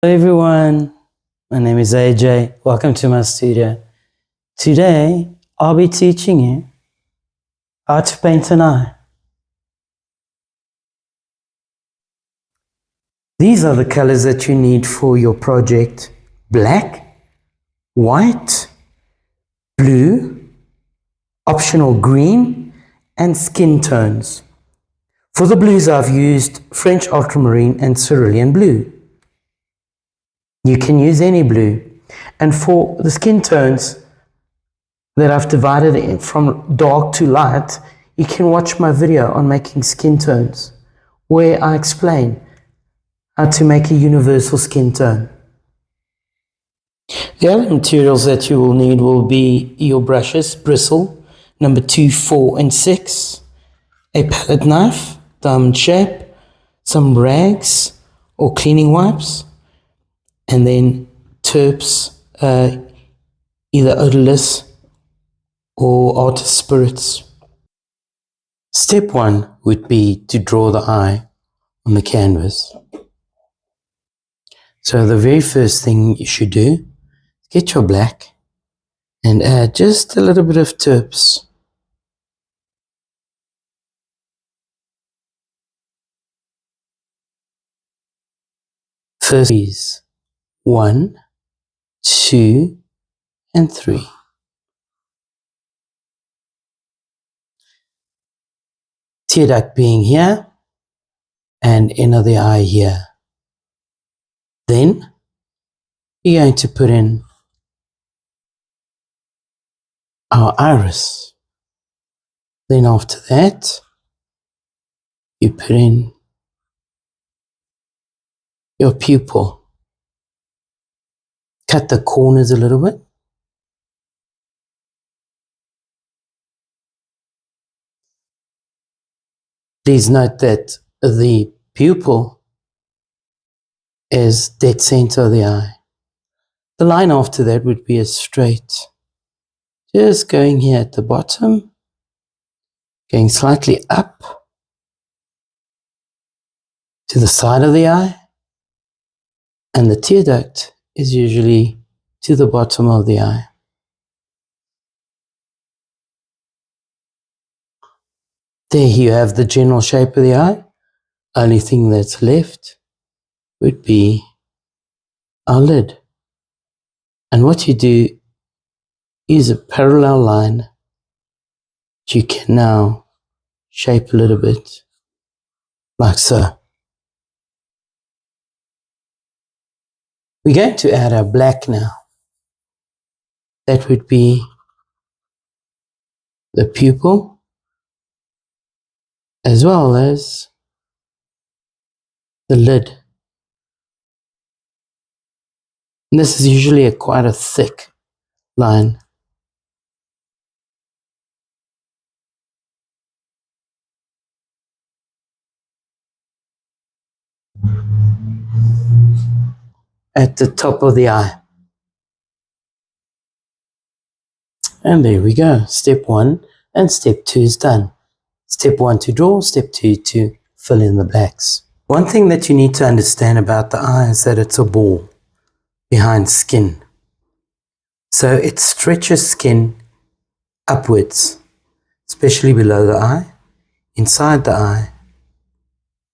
Hello everyone, my name is AJ. Welcome to my studio. Today, I'll be teaching you how to paint an eye. These are the colors that you need for your project: black, white, blue, optional green, and skin tones. For the blues, I've used French ultramarine and cerulean blue. You can use any blue. And for the skin tones that I've divided in from dark to light, you can watch my video on making skin tones, where I explain how to make a universal skin tone. The other materials that you will need will be your brushes, bristle, number 2, 4, and 6, a palette knife, diamond shape, some rags or cleaning wipes, and then terps, either odorless or artist spirits. Step 1 would be to draw the eye on the canvas. So the very first thing you should do is get your black and add just a little bit of terps. First is 1, 2, and 3. Tear duct being here and inner the eye here. Then you're going to put in our iris. Then after that, you put in your pupil. Cut the corners a little bit. Please note that the pupil is dead center of the eye. The line after that would be a straight. Just going here at the bottom, going slightly up to the side of the eye, and the tear duct is usually to the bottom of the eye. There you have the general shape of the eye. Only thing that's left would be our lid. And what you do is a parallel line that you can now shape a little bit, like so. We're going to add our black now. That would be the pupil, as well as the lid. And this is usually quite a thick line. At the top of the eye. And there we go. Step 1 and step 2 is done. Step 1 to draw, step 2 to fill in the blacks. One thing that you need to understand about the eye is that it's a ball behind skin. So it stretches skin upwards, especially below the eye, inside the eye,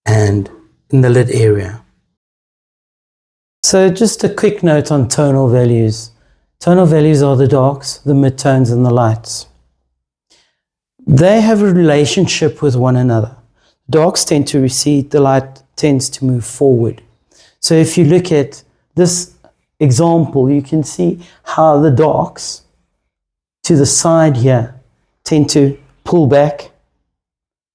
and in the lid area. So just a quick note on tonal values. Tonal values are the darks, the midtones, and the lights. They have a relationship with one another. Darks tend to recede, the light tends to move forward. So if you look at this example, you can see how the darks to the side here tend to pull back,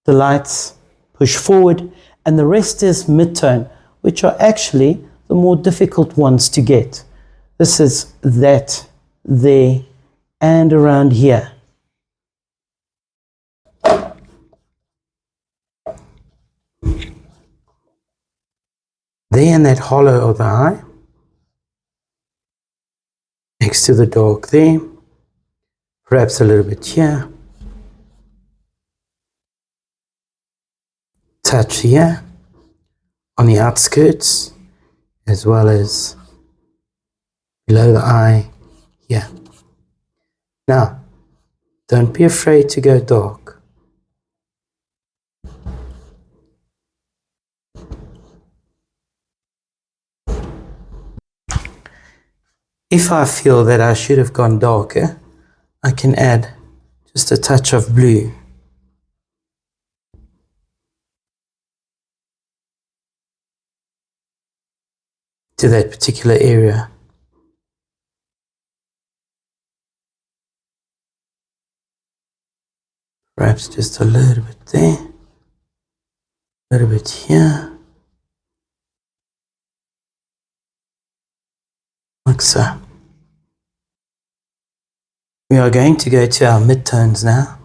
the lights push forward, and the rest is midtone, which are actually the more difficult ones to get. This is that, there, and around here. There in that hollow of the eye, next to the dark there, perhaps a little bit here, touch here, on the outskirts, as well as below the eye here. Now, don't be afraid to go dark. If I feel that I should have gone darker, I can add just a touch of blue. To that particular area. Perhaps just a little bit there, a little bit here, like so. We are going to go to our midtones now.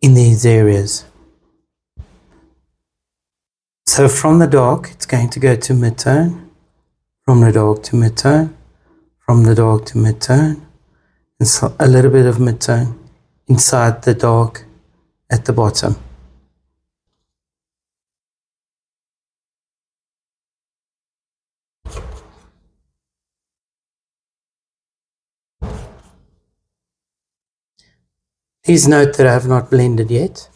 In these areas. So from the dark, it's going to go to midtone, from the dark to midtone, from the dark to midtone, and so a little bit of midtone inside the dark at the bottom. Please note that I have not blended yet.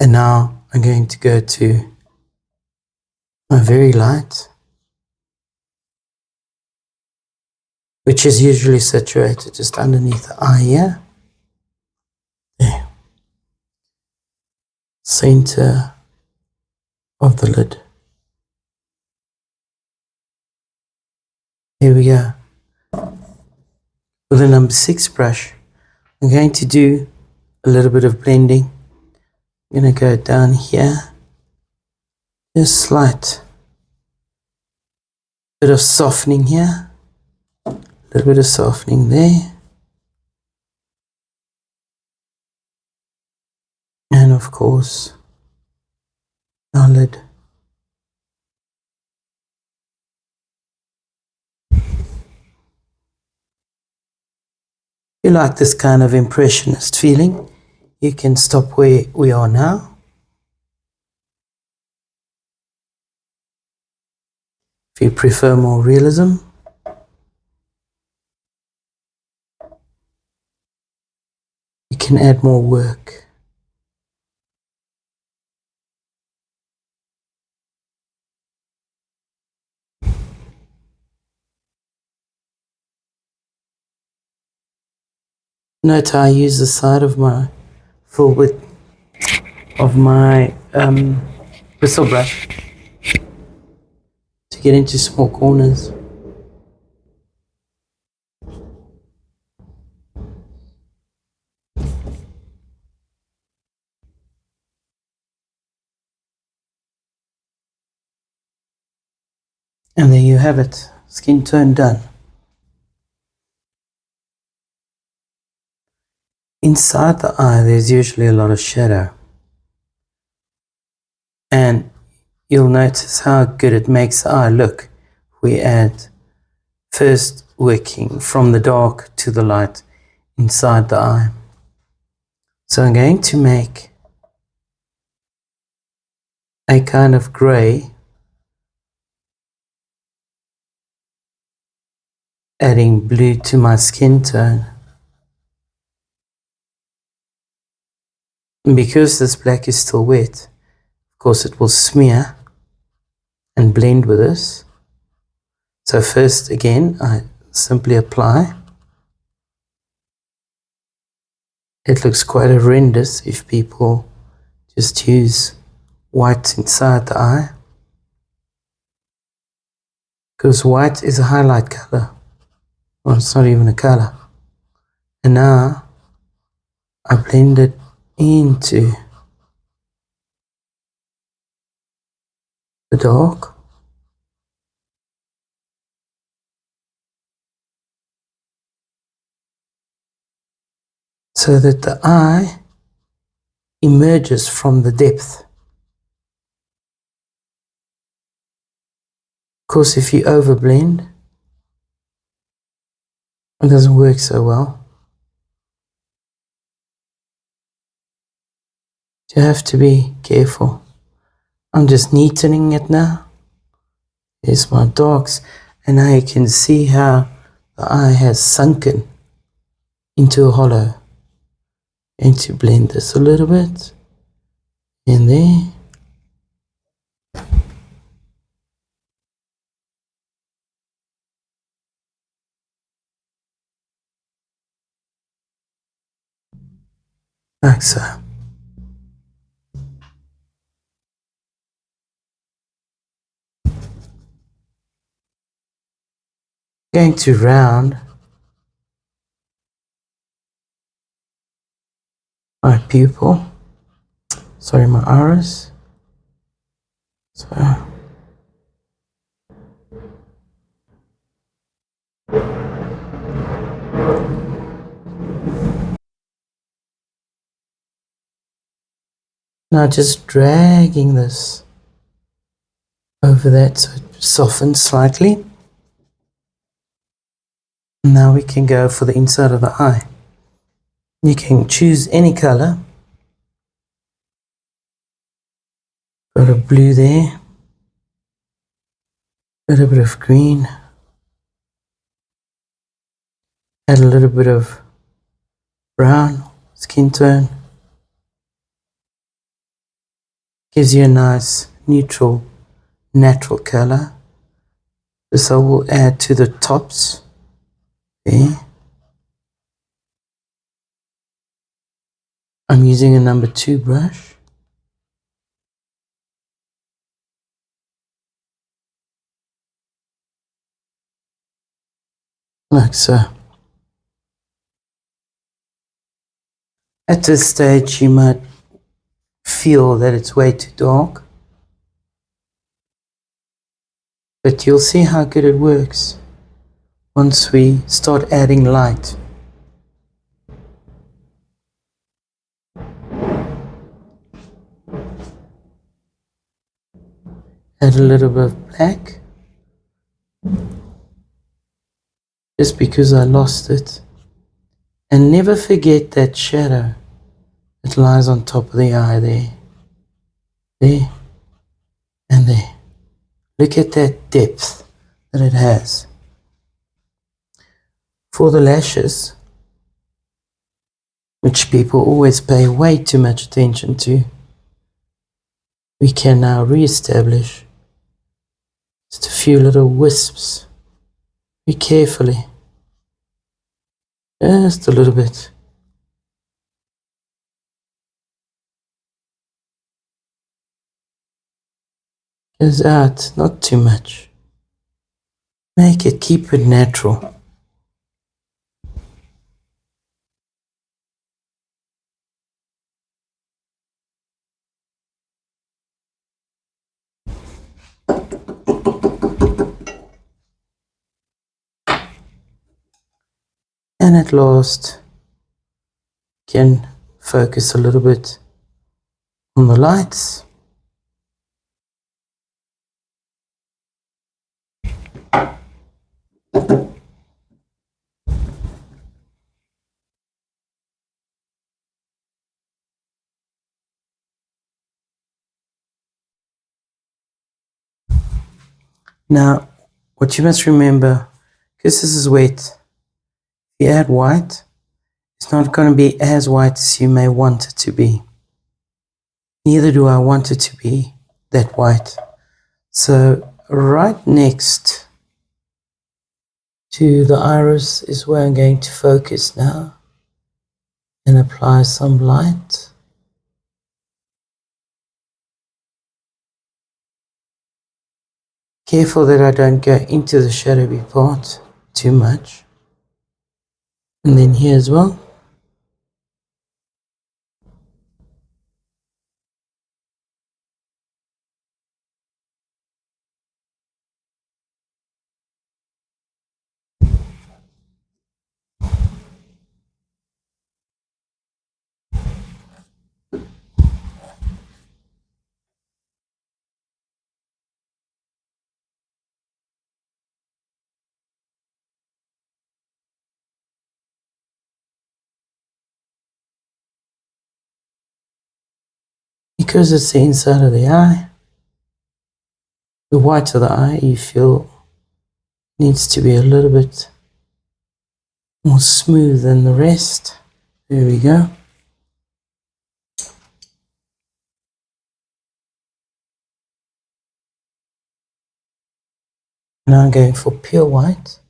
And now I'm going to go to my very light, which is usually situated just underneath the eye here. There. Center of the lid. Here we go. With the number 6 brush, I'm going to do a little bit of blending. I'm going to go down here, just slight bit of softening here, a little bit of softening there, and of course our lid. If you like this kind of impressionist feeling, you can stop where we are now. If you prefer more realism, you can add more work. Note how I use the side of my full width of my bristle brush to get into small corners. And there you have it, skin tone done. Inside the eye, there's usually a lot of shadow. And you'll notice how good it makes the eye look. We add first working from the dark to the light inside the eye. So I'm going to make a kind of gray, adding blue to my skin tone. And because this black is still wet, of course it will smear and blend with this. So first again, I simply apply it looks quite horrendous if people just use white inside the eye, because white is a highlight color. Well, it's not even a color. And now I blend it into the dark. So that the eye emerges from the depth. Of course, if you overblend, it doesn't work so well. You have to be careful. I'm just neatening it now. There's my darks, and now you can see how the eye has sunken into a hollow. And to blend this a little bit in there. Like so. Going to round my pupil, sorry, my iris. So now just dragging this over that so it softens slightly. Now we can go for the inside of the eye. You can choose any color. Got a blue there, got a bit of green, add a little bit of brown skin tone. Gives you a nice neutral natural color. This I will add to the tops there. I'm using a number 2 brush. Like so. At this stage you might feel that it's way too dark, but you'll see how good it works once we start adding light. Add a little bit of black, just because I lost it. And never forget that shadow that lies on top of the eye there. There and there. Look at that depth that it has. For the lashes, which people always pay way too much attention to, we can now re-establish just a few little wisps. Be carefully. Just a little bit. Goes out, not too much. Make it, keep it natural. And at last, can focus a little bit on the lights. Now, what you must remember, because this is wet, if you add white, it's not going to be as white as you may want it to be. Neither do I want it to be that white. So right next to the iris is where I'm going to focus now. and apply some light. Careful that I don't go into the shadowy part too much. And then here as well. Because it's the inside of the eye, the white of the eye, you feel needs to be a little bit more smooth than the rest. There we go. Now I'm going for pure white.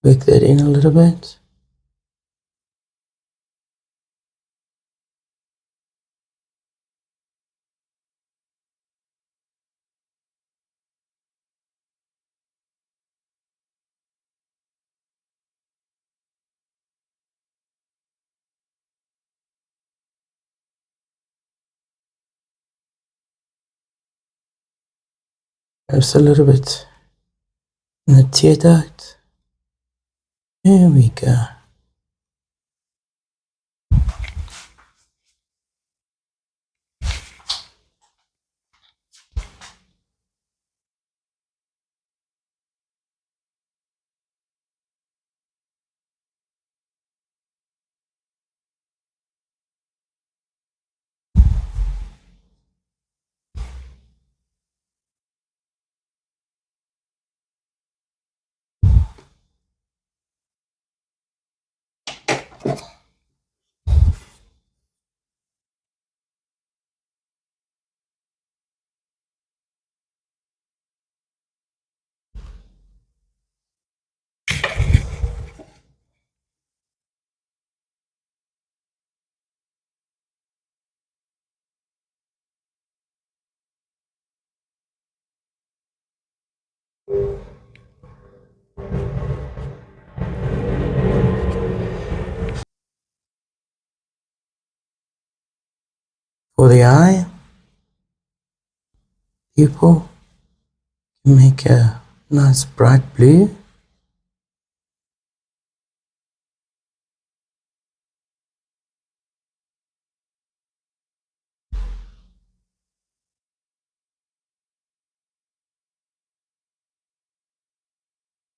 Work that in a little bit. Perhaps a little bit in the tear duct. There we go. For the eye, pupil, make a nice bright blue.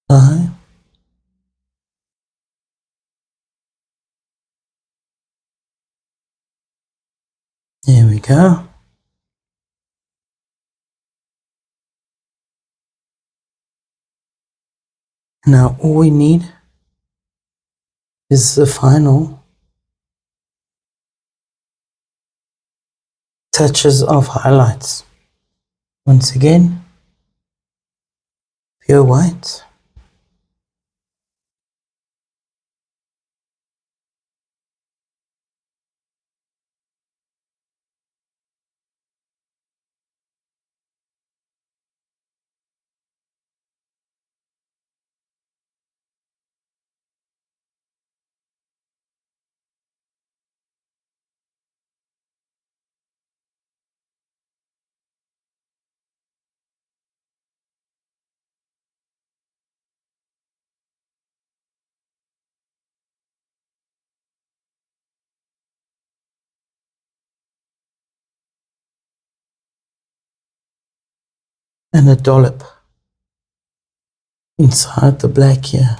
Eye. There we go. Now all we need is the final touches of highlights. Once again, pure white. And a dollop inside the black here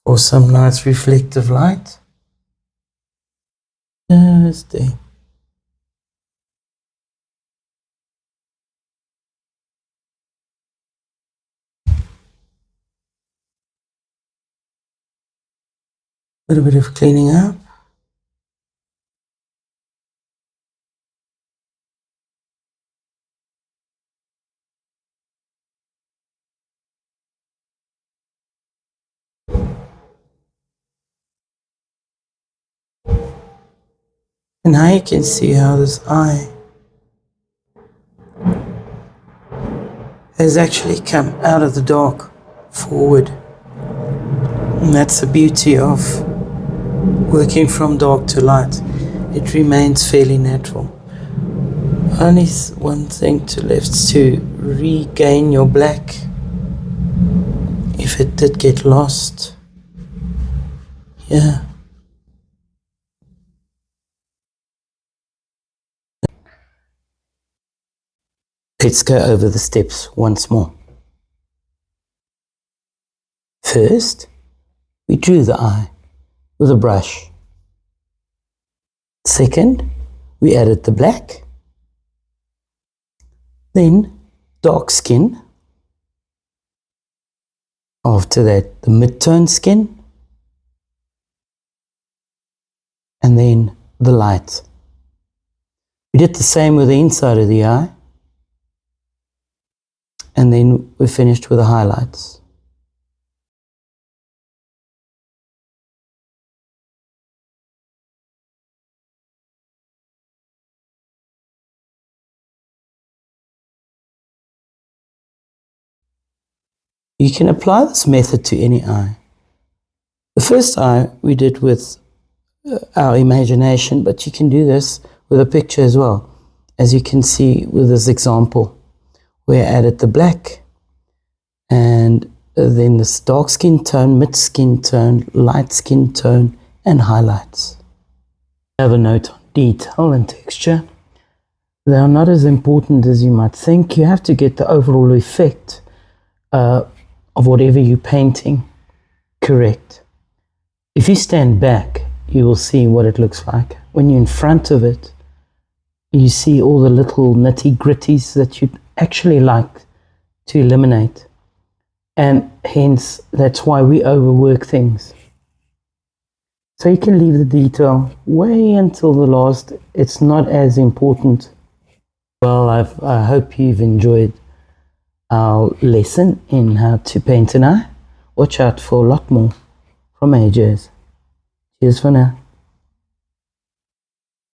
for some nice reflective light. Just there. little bit of cleaning up. And now you can see how this eye has actually come out of the dark forward. And that's the beauty of working from dark to light. It remains fairly natural. Only one thing to left to regain your black if it did get lost. Yeah. Let's go over the steps once more. First, we drew the eye with a brush. Second, we added the black. Then, dark skin. After that, the mid-tone skin. And then the light. We did the same with the inside of the eye. And then we finished with the highlights. You can apply this method to any eye. The first eye we did with our imagination, but you can do this with a picture as well, as you can see with this example. We added the black and then this dark skin tone, mid skin tone, light skin tone, and highlights. I have a note on detail and texture. They are not as important as you might think. You have to get the overall effect of whatever you're painting correct. If you stand back, you will see what it looks like. When you're in front of it, you see all the little nitty-gritties that you'd actually like to eliminate. And hence, that's why we overwork things. So you can leave the detail way until the last. It's not as important. Well, I hope you've enjoyed our lesson in how to paint an eye. Watch out for a lot more from AJ's. Cheers for now.